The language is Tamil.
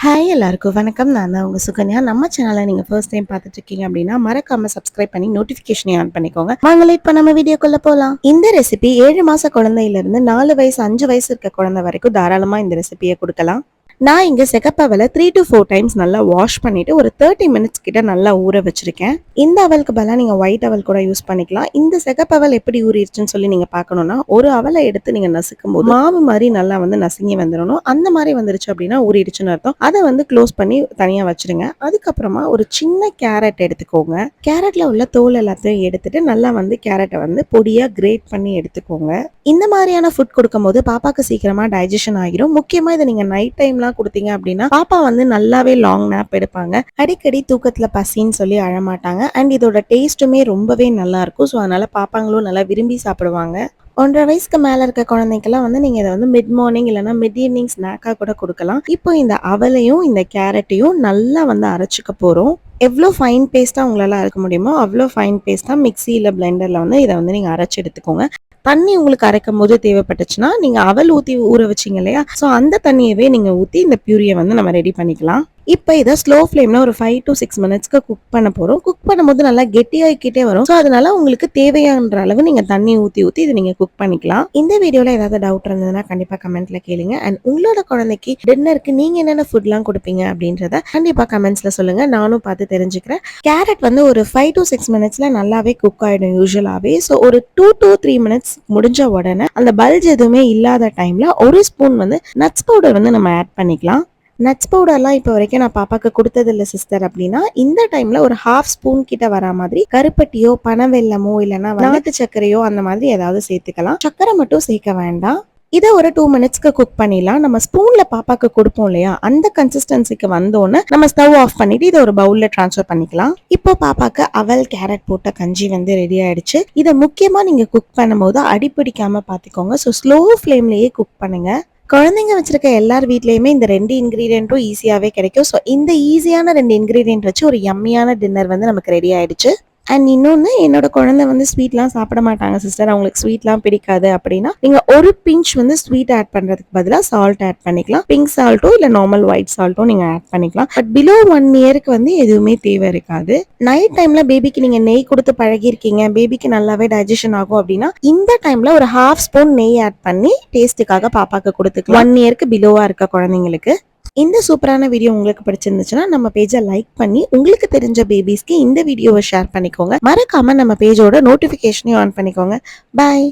ஹாய் எல்லாருக்கும் வணக்கம். நான் தான் உங்க சுகன்யா. நம்ம சேனலை நீங்க ஃபர்ஸ்ட் டைம் பார்த்துட்டு இருக்கீங்க அப்படின்னா மறக்காம சப்ஸ்கிரைப் பண்ணி நோட்டிஃபிகேஷனை ஆன் பண்ணிக்கோங்க. வாங்க இப்ப நம்ம வீடியோக்குள்ள போலாம். இந்த ரெசிபி 7 மாச குழந்தையில இருந்து 4 வயசு 5 வயசு இருக்க குழந்தை வரைக்கும் தாராளமா இந்த ரெசிபியை கொடுக்கலாம். நான் இங்க சிகப்பவலை 3 to 4 டைம்ஸ் நல்லா வாஷ் பண்ணிட்டு ஒரு 30 மினிட்ஸ் கிட்ட நல்லா ஊற வச்சிருக்கேன். இந்த அவலுக்கு பதிலாக நீங்க ஒயிட் அவல் கூட யூஸ் பண்ணிக்கலாம். இந்த சிகப்பவல் எப்படி ஊறிடுச்சுன்னு சொல்லி நீங்க பார்க்கணும்னா ஒரு அவலை எடுத்து நீங்க நசுக்கும் போது மாவு மாதிரி நல்லா நசுங்கி வந்துடணும். அந்த மாதிரி வந்துருச்சு அப்படின்னா ஊறிடுச்சுன்னு அர்த்தம். அதை க்ளோஸ் பண்ணி தனியா வச்சிருங்க. அதுக்கப்புறமா ஒரு சின்ன கேரட் எடுத்துக்கோங்க. கேரட்ல உள்ள தோல் எல்லாத்தையும் எடுத்துட்டு நல்லா கேரட்டை பொடியா கிரேட் பண்ணி எடுத்துக்கோங்க. இந்த மாதிரியான ஃபுட் கொடுக்கும் போது பாப்பாக்கு சீக்கிரமா டைஜஷன் ஆகிரும். முக்கியமா இதை நீங்க நைட் டைம்ல கொடுத்தீங்க அப்படின்னா பாப்பா நல்லாவே லாங் நேப் எடுப்பாங்க. அடிக்கடி தூக்கத்துல பசின்னு சொல்லி அழமாட்டாங்க. அண்ட் இதோட டேஸ்ட்டுமே ரொம்பவே நல்லா இருக்கும். ஸோ அதனால பாப்பாங்களும் நல்லா விரும்பி சாப்பிடுவாங்க. 1.5 வயசுக்கு மேல இருக்க குழந்தைக்கெல்லாம் நீங்க இதை மிட் மார்னிங் இல்லைன்னா மிட் ஈவினிங் ஸ்நாக்கா கூட கொடுக்கலாம். இப்போ இந்த அவலையும் இந்த கேரட்டையும் நல்லா அரைச்சிக்க போறோம். எவ்வளோ ஃபைன் பேஸ்டா உங்களால அரைக்க முடியுமோ அவ்வளோ ஃபைன் பேஸ்டா மிக்சியில பிளெண்டர்ல இதை நீங்க அரைச்சி எடுத்துக்கோங்க. தண்ணி உங்களுக்கு அரைக்கும் போது தேவைப்பட்டுச்சுன்னா நீங்க அவல் ஊத்தி ஊற வச்சிங்க இல்லையா, ஸோ அந்த தண்ணியவே நீங்க ஊத்தி இந்த பியூரியை நம்ம ரெடி பண்ணிக்கலாம். இப்போ இதை ஸ்லோ ஃப்ளேம்ல ஒரு 5 to 6 மினிட்ஸ்க்கு குக் பண்ண போறோம். குக் பண்ணும்போது நல்லா கெட்டியாகிக்கிட்டே வரும். ஸோ அதனால உங்களுக்கு தேவையான அளவு நீங்க தண்ணி ஊத்தி இதை நீங்க குக் பண்ணிக்கலாம். இந்த வீடியோல ஏதாவது டவுட் இருந்ததுன்னா கண்டிப்பா கமெண்ட்ல கேளுங்க. அண்ட் உங்களோட குழந்தைக்கு டின்னருக்கு நீங்க என்னென்ன ஃபுட்லாம் கொடுப்பீங்க அப்படின்றத கண்டிப்பா கமெண்ட்ஸ்ல சொல்லுங்க. நானும் பார்த்து தெரிஞ்சுக்கிறேன். கேரட் ஒரு 5 to 6 மினிட்ஸ்ல நல்லாவே குக் ஆயிடும் யூஸ்வலாவே. ஸோ ஒரு 2 to 3 மினிட்ஸ் முடிஞ்ச உடனே அந்த பல்ஜ் எதுவுமே இல்லாத டைம்ல ஒரு ஸ்பூன் நட்ஸ் பவுடர் நம்ம ஆட் பண்ணிக்கலாம். நட்ஸ் பவுடர்லாம் இப்போ வரைக்கும் நான் பாப்பாக்கு கொடுத்தது இல்லை சிஸ்டர். அப்படின்னா இந்த டைம்ல ஒரு 1/2 ஸ்பூன் கிட்ட வரா மாதிரி கருப்பட்டியோ பனவெல்லமோ இல்லைன்னா நாட்டு சர்க்கரையோ அந்த மாதிரி ஏதாவது சேர்த்துக்கலாம். சர்க்கரை மட்டும் சேர்க்க வேண்டாம். இதை ஒரு 2 மினிட்ஸ்க்கு குக் பண்ணிடலாம். நம்ம ஸ்பூன்ல பாப்பாக்கு கொடுப்போம் இல்லையா, அந்த கன்சிஸ்டன்சிக்கு வந்தோன்னு நம்ம ஸ்டவ் ஆஃப் பண்ணிட்டு இதை ஒரு பவுல்ல டிரான்ஸ்ஃபர் பண்ணிக்கலாம். இப்போ பாப்பாக்கு அவல் கேரட் போட்ட கஞ்சி ரெடி ஆயிடுச்சு. இதை முக்கியமா நீங்க குக் பண்ணும்போது அடிப்பிடிக்காம பாத்துக்கோங்க. ஸோ ஸ்லோ ஃப்ளேம்லயே குக் பண்ணுங்க. குழந்தைங்க வச்சிருக்க எல்லார் வீட்லயுமே இந்த 2 இன்கிரீடியன்ட்டும் ஈஸியாவே கிடைக்கும். ஸோ இந்த ஈஸியான 2 இன்கிரீடியன்ட் வச்சு ஒரு யம்மியான டின்னர் நமக்கு ரெடி ஆயிடுச்சு. அண்ட் இன்னொன்று, என்னோட குழந்தை ஸ்வீட்லாம் சாப்பிட மாட்டாங்க சிஸ்டர், அவங்களுக்கு ஸ்வீட்லாம் பிடிக்காது அப்படின்னா நீங்க ஒரு பிஞ்ச் ஸ்வீட் ஆட் பண்றதுக்கு பதிலாக சால்ட் ஆட் பண்ணிக்கலாம். பிங்க் சால்ட்டோ இல்லை நார்மல் ஒயிட் சால்ட்டோ நீங்க ஆட் பண்ணிக்கலாம். பட் பிலோ 1 இயருக்கு எதுவுமே தேவை இருக்காது. நைட் டைம்ல பேபிக்கு நீங்க நெய் கொடுத்து பழகிருக்கீங்க, பேபிக்கு நல்லாவே டைஜஷன் ஆகும் அப்படின்னா இந்த டைம்ல ஒரு 1/2 ஸ்பூன் நெய் ஆட் பண்ணி டேஸ்ட்டுக்காக பாப்பாக்கு கொடுத்துக்கலாம். 1 இயருக்கு பிலோவா இருக்க குழந்தைங்களுக்கு. இந்த சூப்பரான வீடியோ உங்களுக்கு பிடிச்சிருந்துச்சுன்னா நம்ம பேஜை லைக் பண்ணி உங்களுக்கு தெரிஞ்ச பேபிஸ்க்கு இந்த வீடியோவை ஷேர் பண்ணிக்கோங்க. மறக்காம நம்ம பேஜோட நோட்டிபிகேஷனையும் ஆன் பண்ணிக்கோங்க. பாய்.